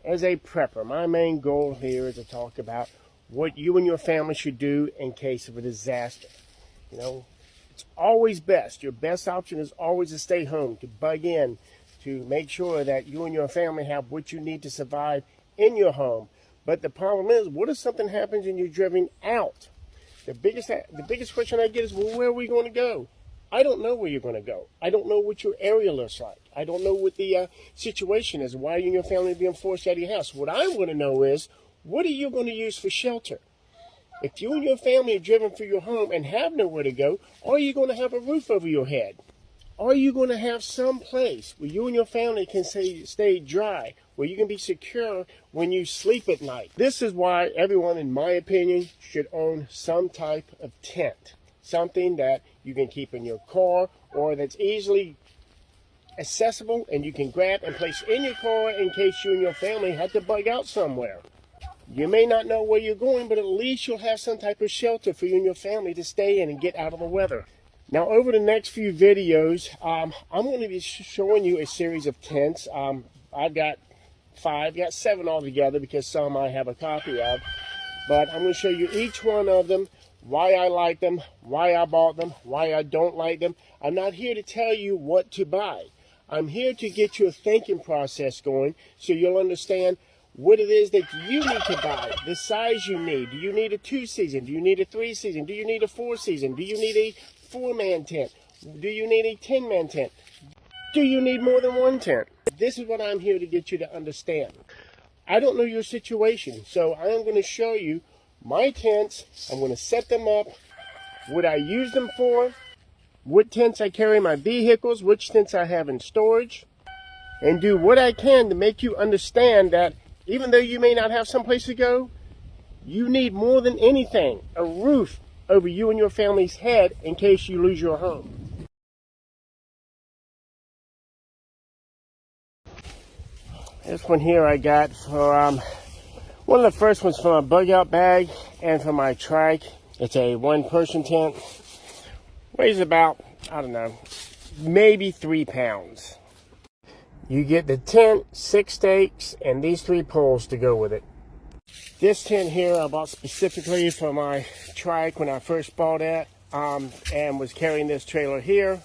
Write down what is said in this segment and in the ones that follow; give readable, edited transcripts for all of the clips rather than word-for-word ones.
as a prepper, my main goal here is to talk about what you and your family should do in case of a disaster. You know, it's always best. Your best option is always to stay home, to bug in, to make sure that you and your family have what you need to survive in your home. But the problem is, what if something happens and you're driven out? The biggest question I get is, well, where are we going to go? I don't know where you're going to go. I don't know what your area looks like. I don't know what the situation is. Why are you and your family being forced out of your house? What I want to know is, what are you going to use for shelter? If you and your family are driven for your home and have nowhere to go, are you going to have a roof over your head? Are you going to have some place where you and your family can stay dry, where you can be secure when you sleep at night? This is why everyone, in my opinion, should own some type of tent. Something that you can keep in your car or that's easily accessible and you can grab and place in your car in case you and your family had to bug out somewhere. You may not know where you're going, but at least you'll have some type of shelter for you and your family to stay in and get out of the weather. Now, over the next few videos, I'm going to be showing you a series of tents. I've got 7 altogether because some I have a copy of. But I'm going to show you each one of them, why I like them, why I bought them, why I don't like them. I'm not here to tell you what to buy. I'm here to get your thinking process going so you'll understand what it is that you need to buy, the size you need. Do you need a 2-season? Do you need a 3-season? Do you need a 4-season? Do you need a 4-man tent? Do you need a 10-man tent? Do you need more than one tent? This is what I'm here to get you to understand. I don't know your situation, so I am going to show you my tents. I'm going to set them up, what I use them for, what tents I carry in my vehicles, which tents I have in storage, and do what I can to make you understand that even though you may not have someplace to go, you need more than anything a roof over you and your family's head in case you lose your home. This one here I got for one of the first ones for my bug out bag and for my trike. It's a 1-person tent. Weighs about, I don't know, maybe 3 pounds. You get the tent, 6 stakes, and these 3 poles to go with it. This tent here I bought specifically for my trike when I first bought it, and was carrying this trailer here.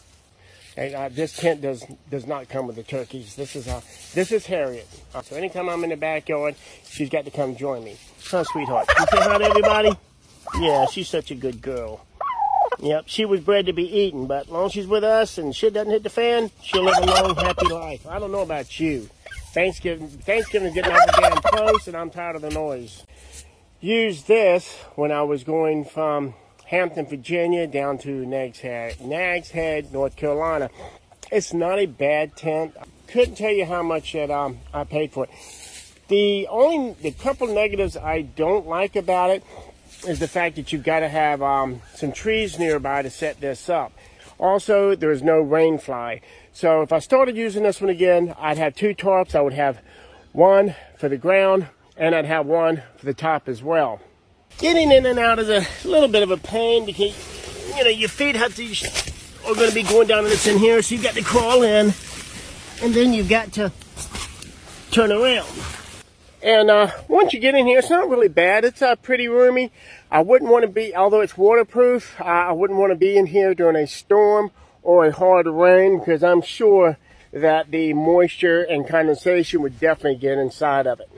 And this tent does not come with the turkeys. This is Harriet. So anytime I'm in the backyard, she's got to come join me. Huh, sweetheart? You say hi to everybody? Yeah, she's such a good girl. Yep, she was bred to be eaten, but as long as she's with us and shit doesn't hit the fan, she'll live a long, happy life. I don't know about you. Thanksgiving's getting awful damn close, and I'm tired of the noise. Used this when I was going from Hampton, Virginia, down to Nags Head, North Carolina. It's not a bad tent. Couldn't tell you how much that I paid for it. The couple negatives I don't like about it is the fact that you've got to have some trees nearby to set this up. Also, there's no rain fly. So if I started using this one again, I'd have 2 tarps. I would have one for the ground, and I'd have one for the top as well. Getting in and out is a little bit of a pain because, you know, your feet are going to be going down in this in here, so you've got to crawl in, and then you've got to turn around. And once you get in here, it's not really bad. It's pretty roomy. I wouldn't want to be, although it's waterproof, I wouldn't want to be in here during a storm or a hard rain because I'm sure that the moisture and condensation would definitely get inside of it.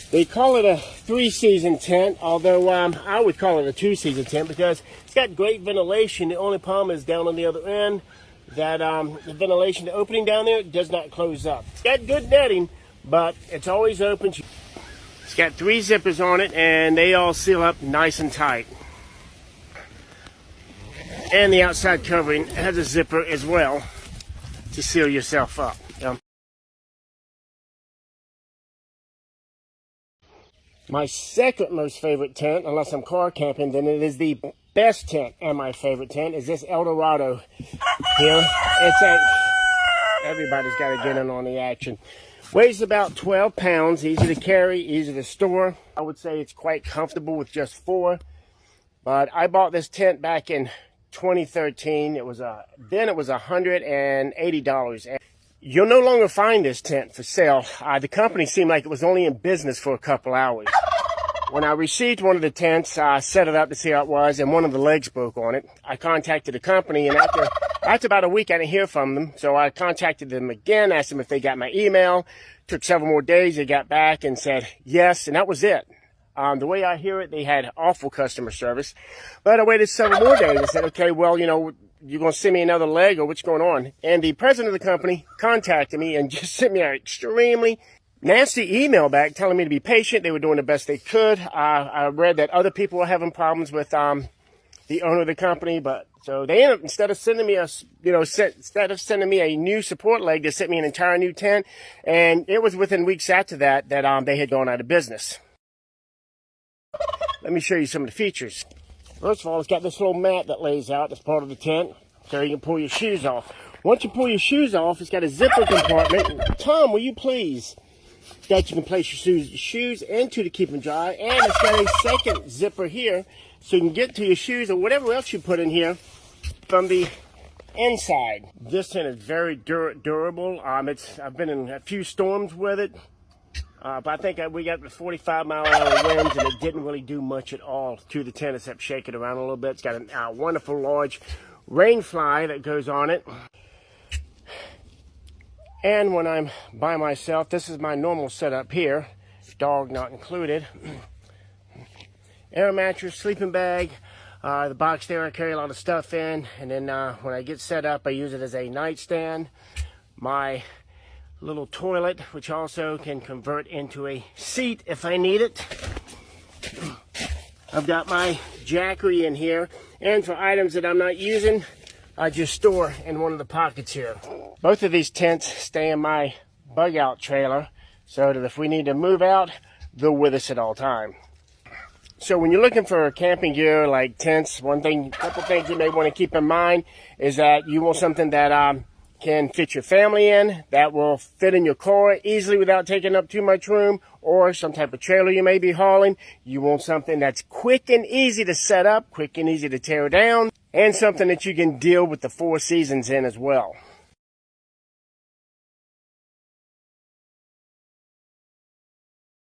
They call it a 3-season tent, although I would call it a 2-season tent because it's got great ventilation. The only problem is down on the other end that the ventilation, the opening down there does not close up. It's got good netting, but it's always open. It's got 3 zippers on it, and they all seal up nice and tight. And the outside covering has a zipper as well to seal yourself up. My second most favorite tent, unless I'm car camping, then it is the best tent and my favorite tent, is this Eldorado here. Everybody's got to get in on the action. Weighs about 12 pounds, easy to carry, easy to store. I would say it's quite comfortable with just 4. But I bought this tent back in 2013. Then it was $180. And You'll no longer find this tent for sale. The company seemed like it was only in business for a couple hours. When I received one of the tents, I set it up to see how it was, and one of the legs broke on it. I contacted the company, and after about a week, I didn't hear from them. So I contacted them again, asked them if they got my email. Took several more days. They got back and said yes, and that was it. The way I hear it, they had awful customer service. But I waited several more days and said, okay, well, you know, you're going to send me another leg, or what's going on? And the president of the company contacted me and just sent me an extremely nasty email back telling me to be patient. They were doing the best they could. I read that other people were having problems with the owner of the company, but so they ended up, instead of sending me a new support leg, they sent me an entire new tent, and it was within weeks after that they had gone out of business. Let me show you some of the features. First of all, it's got this little mat that lays out as part of the tent, so you can pull your shoes off. Once you pull your shoes off, it's got a zipper compartment. Tom, will you please? That you can place your shoes into to keep them dry, and it's got a second zipper here, so you can get to your shoes or whatever else you put in here from the inside. This tent is very durable. I've been in a few storms with it. But I think we got the 45-mile-an-hour winds, and it didn't really do much at all to the tent except shake it around a little bit. It's got a wonderful large rain fly that goes on it. And when I'm by myself, this is my normal setup here, dog not included. Air mattress, sleeping bag, the box there I carry a lot of stuff in, and then when I get set up, I use it as a nightstand. My little toilet, which also can convert into a seat if I need it. I've got my Jackery in here, and for items that I'm not using, I just store in one of the pockets here. Both of these tents stay in my bug out trailer, so that if we need to move out, they're with us at all time. So when you're looking for camping gear like tents, couple things you may want to keep in mind is that you want something that can fit your family in, that will fit in your car easily without taking up too much room, or some type of trailer you may be hauling. You want something that's quick and easy to set up, quick and easy to tear down, and something that you can deal with the 4 seasons in as well.